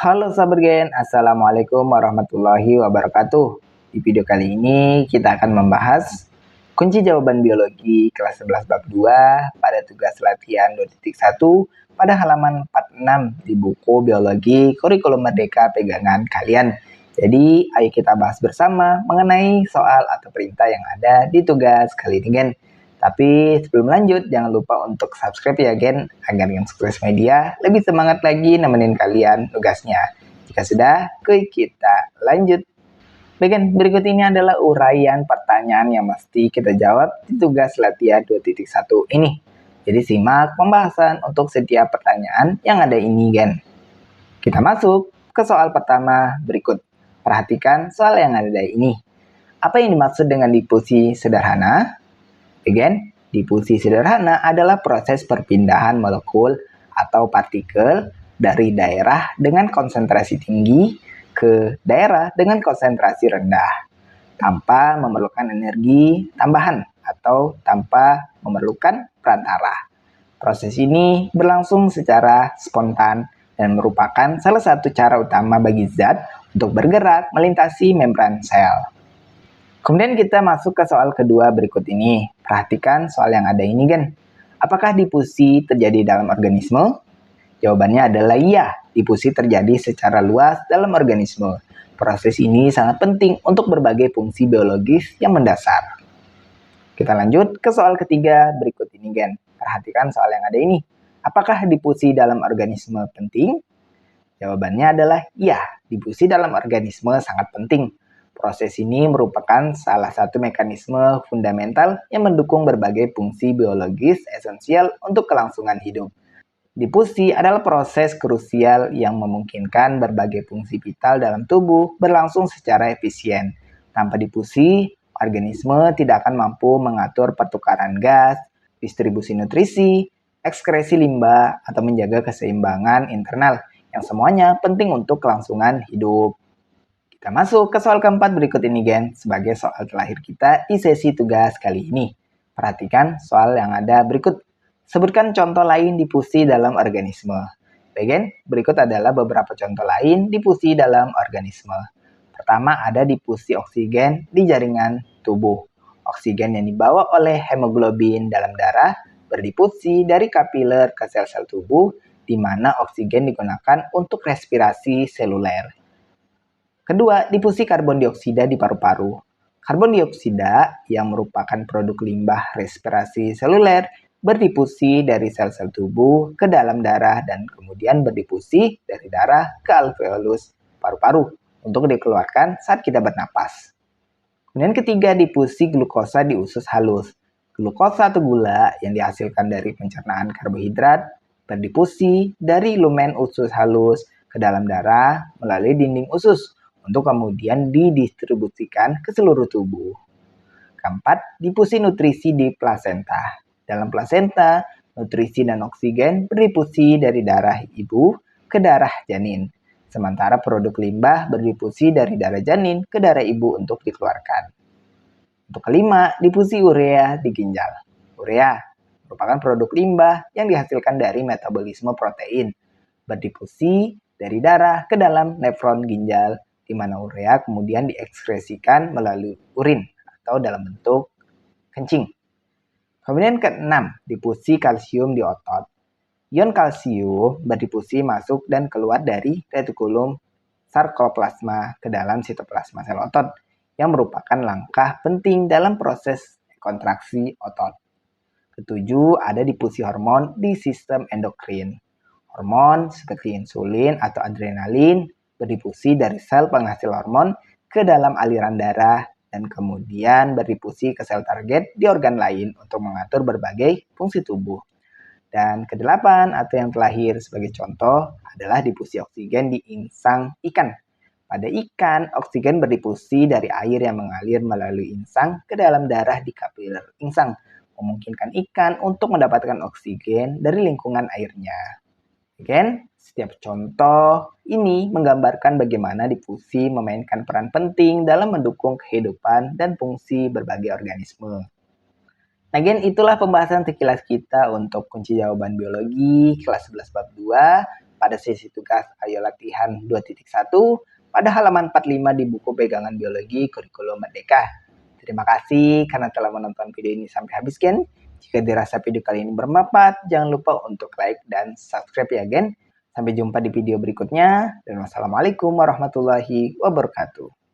Halo sahabat Gen, Assalamualaikum warahmatullahi wabarakatuh. Di video kali ini kita akan membahas kunci jawaban biologi kelas 11 bab 2 pada tugas latihan 2.1 pada halaman 46 di buku biologi kurikulum merdeka pegangan kalian. Jadi ayo kita bahas bersama mengenai soal atau perintah yang ada di tugas kali ini Gen. Tapi sebelum lanjut, jangan lupa untuk subscribe ya Gen, agar yang Sukses Media lebih semangat lagi nemenin kalian tugasnya. Jika sudah, kita lanjut. Bagian berikut ini adalah uraian pertanyaan yang mesti kita jawab di tugas latihan 2.1 ini. Jadi simak pembahasan untuk setiap pertanyaan yang ada ini Gen. Kita masuk ke soal pertama berikut. Perhatikan soal yang ada ini. Apa yang dimaksud dengan difusi sederhana? Again, difusi sederhana adalah proses perpindahan molekul atau partikel dari daerah dengan konsentrasi tinggi ke daerah dengan konsentrasi rendah tanpa memerlukan energi tambahan atau tanpa memerlukan perantara. Proses ini berlangsung secara spontan dan merupakan salah satu cara utama bagi zat untuk bergerak melintasi membran sel. Kemudian kita masuk ke soal kedua berikut ini. Perhatikan soal yang ada ini, Gen. Apakah difusi terjadi dalam organisme? Jawabannya adalah iya, difusi terjadi secara luas dalam organisme. Proses ini sangat penting untuk berbagai fungsi biologis yang mendasar. Kita lanjut ke soal ketiga berikut ini, Gen. Perhatikan soal yang ada ini. Apakah difusi dalam organisme penting? Jawabannya adalah iya, difusi dalam organisme sangat penting. Proses ini merupakan salah satu mekanisme fundamental yang mendukung berbagai fungsi biologis esensial untuk kelangsungan hidup. Difusi adalah proses krusial yang memungkinkan berbagai fungsi vital dalam tubuh berlangsung secara efisien. Tanpa difusi, organisme tidak akan mampu mengatur pertukaran gas, distribusi nutrisi, ekskresi limbah, atau menjaga keseimbangan internal, yang semuanya penting untuk kelangsungan hidup. Kita masuk ke soal keempat berikut ini, Gen, sebagai soal terakhir kita di sesi tugas kali ini. Perhatikan soal yang ada berikut. Sebutkan contoh lain difusi dalam organisme. Baik, Gen, berikut adalah beberapa contoh lain difusi dalam organisme. Pertama, ada difusi oksigen di jaringan tubuh. Oksigen yang dibawa oleh hemoglobin dalam darah berdifusi dari kapiler ke sel-sel tubuh, di mana oksigen digunakan untuk respirasi seluler. Kedua, difusi karbon dioksida di paru-paru. Karbon dioksida yang merupakan produk limbah respirasi seluler berdifusi dari sel-sel tubuh ke dalam darah dan kemudian berdifusi dari darah ke alveolus paru-paru untuk dikeluarkan saat kita bernapas. Kemudian ketiga, difusi glukosa di usus halus. Glukosa atau gula yang dihasilkan dari pencernaan karbohidrat berdifusi dari lumen usus halus ke dalam darah melalui dinding usus untuk kemudian didistribusikan ke seluruh tubuh. Keempat, difusi nutrisi di plasenta. Dalam plasenta, nutrisi dan oksigen berdifusi dari darah ibu ke darah janin. Sementara produk limbah berdifusi dari darah janin ke darah ibu untuk dikeluarkan. Untuk kelima, difusi urea di ginjal. Urea merupakan produk limbah yang dihasilkan dari metabolisme protein. Berdifusi dari darah ke dalam nefron ginjal, di mana urea kemudian diekskresikan melalui urin atau dalam bentuk kencing. Kemudian keenam, difusi kalsium di otot. Ion kalsium berdifusi masuk dan keluar dari retikulum sarkoplasma ke dalam sitoplasma sel otot, yang merupakan langkah penting dalam proses kontraksi otot. Ketujuh, ada difusi hormon di sistem endokrin. Hormon seperti insulin atau adrenalin berdifusi dari sel penghasil hormon ke dalam aliran darah dan kemudian berdifusi ke sel target di organ lain untuk mengatur berbagai fungsi tubuh. Dan kedelapan atau yang terakhir sebagai contoh adalah difusi oksigen di insang ikan. Pada ikan, oksigen berdifusi dari air yang mengalir melalui insang ke dalam darah di kapiler insang, memungkinkan ikan untuk mendapatkan oksigen dari lingkungan airnya. Again, setiap contoh ini menggambarkan bagaimana difusi memainkan peran penting dalam mendukung kehidupan dan fungsi berbagai organisme. Again, itulah pembahasan sekilas kita untuk kunci jawaban biologi kelas 11 bab 2 pada sesi tugas Ayo Latihan 2.1 pada halaman 45 di buku pegangan biologi kurikulum Merdeka. Terima kasih karena telah menonton video ini sampai habis, Gen. Jika dirasa video kali ini bermanfaat, jangan lupa untuk like dan subscribe ya, Gen. Sampai jumpa di video berikutnya, dan wassalamualaikum warahmatullahi wabarakatuh.